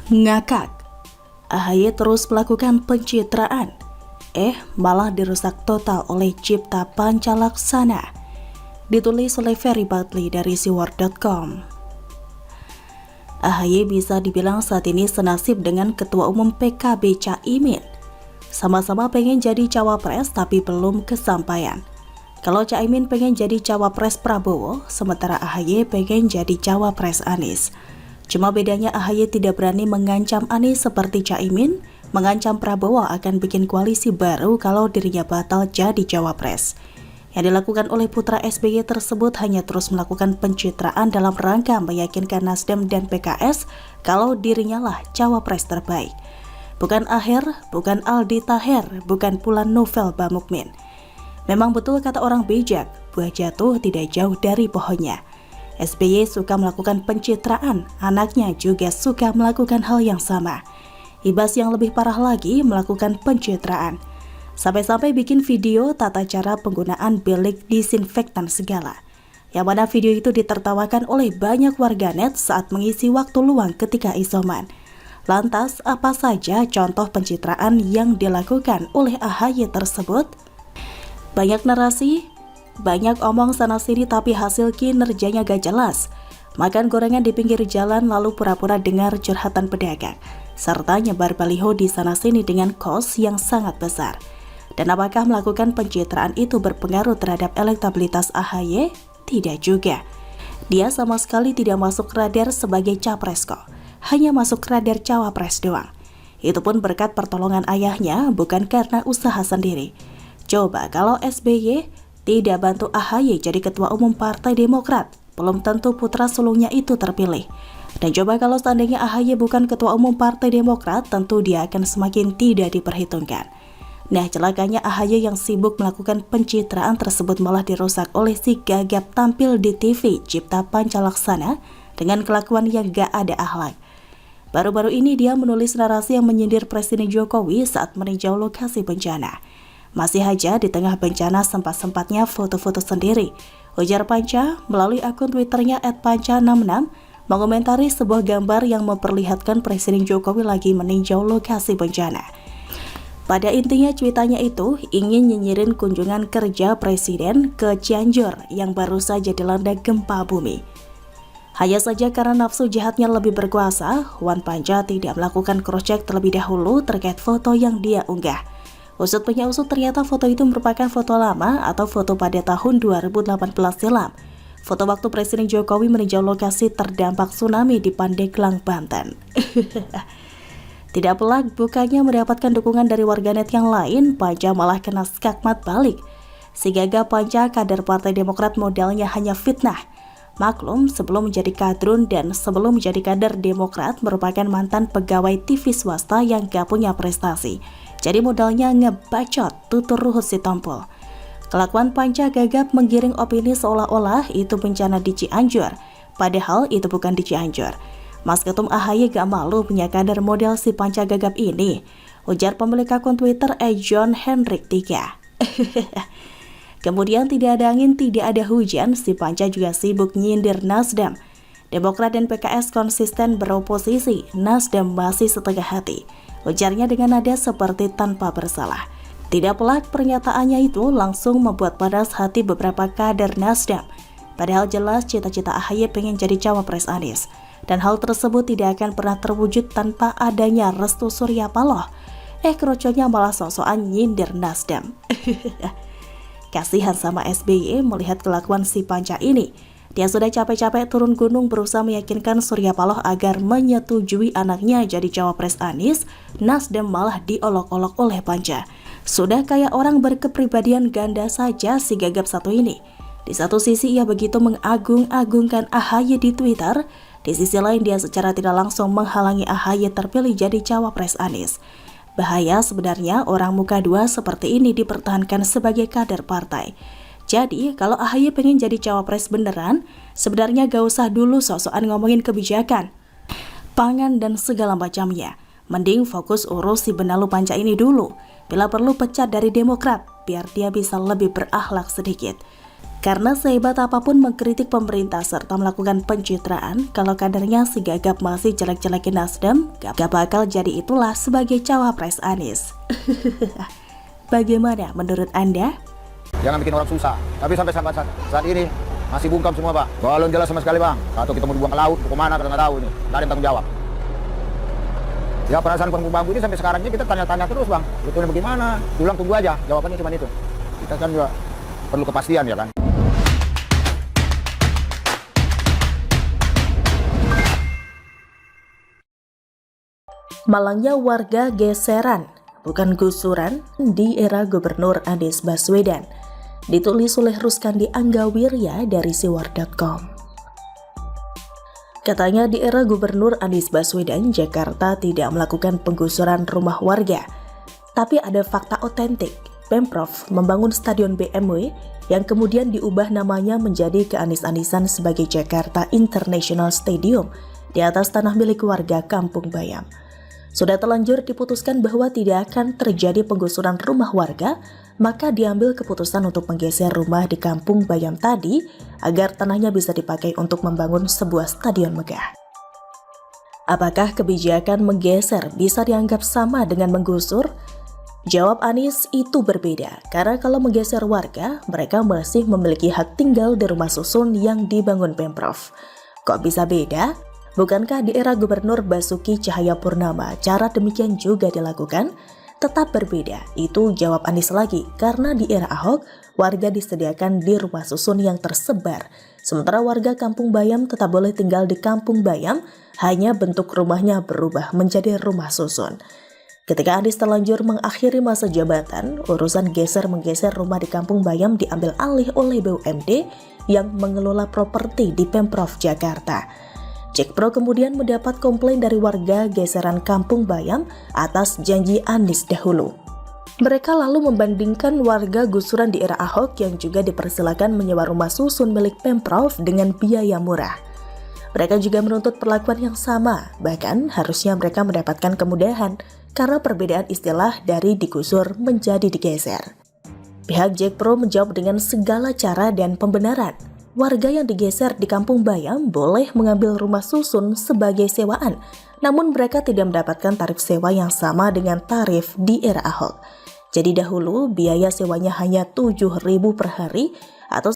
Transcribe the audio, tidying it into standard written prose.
Ngakak, AHY terus melakukan pencitraan, malah dirusak total oleh Cipta Pancalaksana. Ditulis oleh Ferry Badli dari siwar.com. AHY bisa dibilang saat ini senasib dengan Ketua Umum PKB Caimin. Sama-sama pengen jadi cawapres tapi belum kesampaian. Kalau Caimin pengen jadi cawapres Prabowo, sementara AHY pengen jadi cawapres Anies. Cuma bedanya AHY tidak berani mengancam Anies seperti Caimin, mengancam Prabowo akan bikin koalisi baru kalau dirinya batal jadi cawapres. Yang dilakukan oleh putra SBY tersebut hanya terus melakukan pencitraan dalam rangka meyakinkan Nasdem dan PKS kalau dirinya lah cawapres terbaik. Bukan Aher, bukan Aldi Taher, bukan pula Novel Bamukmin. Memang betul kata orang bijak, buah jatuh tidak jauh dari pohonnya. SBY suka melakukan pencitraan, anaknya juga suka melakukan hal yang sama. Ibas yang lebih parah lagi melakukan pencitraan. Sampai-sampai bikin video tata cara penggunaan bilik disinfektan segala. Yang mana video itu ditertawakan oleh banyak warganet saat mengisi waktu luang ketika isoman. Lantas, apa saja contoh pencitraan yang dilakukan oleh AHY tersebut? Banyak narasi, banyak omong sana-sini tapi hasil kinerjanya gak jelas. Makan gorengan di pinggir jalan lalu pura-pura dengar curhatan pedagang. Serta nyebar baliho di sana-sini dengan kos yang sangat besar. Dan apakah melakukan pencitraan itu berpengaruh terhadap elektabilitas AHY? Tidak juga. Dia sama sekali tidak masuk radar sebagai capres kok. Hanya masuk radar cawapres doang. Itu pun berkat pertolongan ayahnya, bukan karena usaha sendiri. Coba kalau SBY tidak bantu AHY jadi ketua umum Partai Demokrat, belum tentu putra sulungnya itu terpilih. Dan coba kalau seandainya AHY bukan ketua umum Partai Demokrat, tentu dia akan semakin tidak diperhitungkan. Nah, celakanya AHY yang sibuk melakukan pencitraan tersebut malah dirusak oleh si gagap tampil di TV Cipta Pancalaksana dengan kelakuan yang gak ada akhlak. Baru-baru ini dia menulis narasi yang menyindir Presiden Jokowi saat meninjau lokasi bencana. Masih aja di tengah bencana sempat-sempatnya foto-foto sendiri. Ujar Panca melalui akun Twitternya @panca66 mengomentari sebuah gambar yang memperlihatkan Presiden Jokowi lagi meninjau lokasi bencana. Pada intinya cuitannya itu ingin nyinyirin kunjungan kerja Presiden ke Cianjur yang baru saja dilanda gempa bumi. Hanya saja karena nafsu jahatnya lebih berkuasa, Wan Panca tidak melakukan cross-check terlebih dahulu terkait foto yang dia unggah. Usut punya usut ternyata foto itu merupakan foto lama atau foto pada tahun 2018 silam. Foto waktu Presiden Jokowi meninjau lokasi terdampak tsunami di Pandeglang, Banten. Tidak pelak bukannya mendapatkan dukungan dari warganet yang lain, Panca malah kena skakmat balik. Si gagah Panca kader Partai Demokrat modalnya hanya fitnah. Maklum, sebelum menjadi kadrun dan sebelum menjadi kader Demokrat merupakan mantan pegawai TV swasta yang gak punya prestasi. Jadi modalnya ngebacot, tutur Ruhut Sitompul. Kelakuan Panca gagap menggiring opini seolah-olah itu bencana di Cianjur. Padahal itu bukan di Cianjur. Mas Ketum AHY gak malu punya kader model si Panca gagap ini, ujar pemilik akun Twitter John Hendrik 3. Kemudian tidak ada angin, tidak ada hujan, si Panca juga sibuk nyindir Nasdem. Demokrat dan PKS konsisten beroposisi, Nasdem masih setengah hati. Ujarnya dengan nada seperti tanpa bersalah. Tidak pelak pernyataannya itu langsung membuat panas hati beberapa kader Nasdem. Padahal jelas cita-cita AHY pengen jadi cawapres Anies. Dan hal tersebut tidak akan pernah terwujud tanpa adanya restu Surya Paloh. Keroconya malah sok-sokan nyindir Nasdem. Kasihan sama SBY melihat kelakuan si Panca ini. Dia sudah capek-capek turun gunung berusaha meyakinkan Surya Paloh agar menyetujui anaknya jadi cawapres Anies. Nasdem malah diolok-olok oleh Panca. Sudah kayak orang berkepribadian ganda saja si gagap satu ini. Di satu sisi ia begitu mengagung-agungkan AHY di Twitter. Di sisi lain dia secara tidak langsung menghalangi AHY terpilih jadi cawapres Anies. Bahaya sebenarnya orang muka dua seperti ini dipertahankan sebagai kader partai. Jadi kalau AHY pengen jadi cawapres beneran, sebenarnya gak usah dulu sok-sokan ngomongin kebijakan, pangan dan segala macamnya. Mending fokus urus si benalu Panca ini dulu. Bila perlu pecat dari Demokrat, biar dia bisa lebih berakhlak sedikit. Karena sehebat apapun mengkritik pemerintah serta melakukan pencitraan, kalau kadernya si Gagap masih jelek-jelekin Nasdem, gak bakal jadi itulah sebagai cawapres Anies. Bagaimana menurut Anda? Jangan bikin orang susah. Tapi sampai saat ini masih bungkam semua, Pak. Belum jelas sama sekali, Bang. Atau kita mau dibuang ke laut, ke mana kita nggak tahu ini. Nggak ada yang tanggung jawab. Ya perasaan Panggung Bambu ini sampai sekarang ini kita tanya-tanya terus, Bang. Betulnya bagaimana? Pulang tunggu aja. Jawabannya cuma itu. Kita kan juga perlu kepastian ya kan. Malangnya warga geseran, bukan gusuran, di era Gubernur Anies Baswedan. Ditulis oleh Ruskandi Anggawirya dari siwar.com. Katanya di era Gubernur Anies Baswedan, Jakarta tidak melakukan penggusuran rumah warga. Tapi ada fakta otentik, Pemprov membangun stadion BMW yang kemudian diubah namanya menjadi keanis-anisan sebagai Jakarta International Stadium di atas tanah milik warga Kampung Bayam. Sudah terlanjur diputuskan bahwa tidak akan terjadi penggusuran rumah warga, maka diambil keputusan untuk menggeser rumah di Kampung Bayam tadi agar tanahnya bisa dipakai untuk membangun sebuah stadion megah. Apakah kebijakan menggeser bisa dianggap sama dengan menggusur? Jawab Anies, itu berbeda, karena kalau menggeser warga, mereka masih memiliki hak tinggal di rumah susun yang dibangun Pemprov. Kok bisa beda? Bukankah di era Gubernur Basuki Cahayapurnama cara demikian juga dilakukan? Tetap berbeda, itu jawab Anies lagi, karena di era Ahok, warga disediakan di rumah susun yang tersebar. Sementara warga Kampung Bayam tetap boleh tinggal di Kampung Bayam, hanya bentuk rumahnya berubah menjadi rumah susun. Ketika Anies terlanjur mengakhiri masa jabatan, urusan geser-menggeser rumah di Kampung Bayam diambil alih oleh BUMD yang mengelola properti di Pemprov Jakarta. Jakpro kemudian mendapat komplain dari warga geseran Kampung Bayam atas janji Anies dahulu. Mereka lalu membandingkan warga gusuran di era Ahok yang juga dipersilakan menyewa rumah susun milik Pemprov dengan biaya murah. Mereka juga menuntut perlakuan yang sama, bahkan harusnya mereka mendapatkan kemudahan karena perbedaan istilah dari digusur menjadi digeser. Pihak Jakpro menjawab dengan segala cara dan pembenaran. Warga yang digeser di Kampung Bayam boleh mengambil rumah susun sebagai sewaan, namun mereka tidak mendapatkan tarif sewa yang sama dengan tarif di era Ahok. Jadi dahulu biaya sewanya hanya 7.000 per hari atau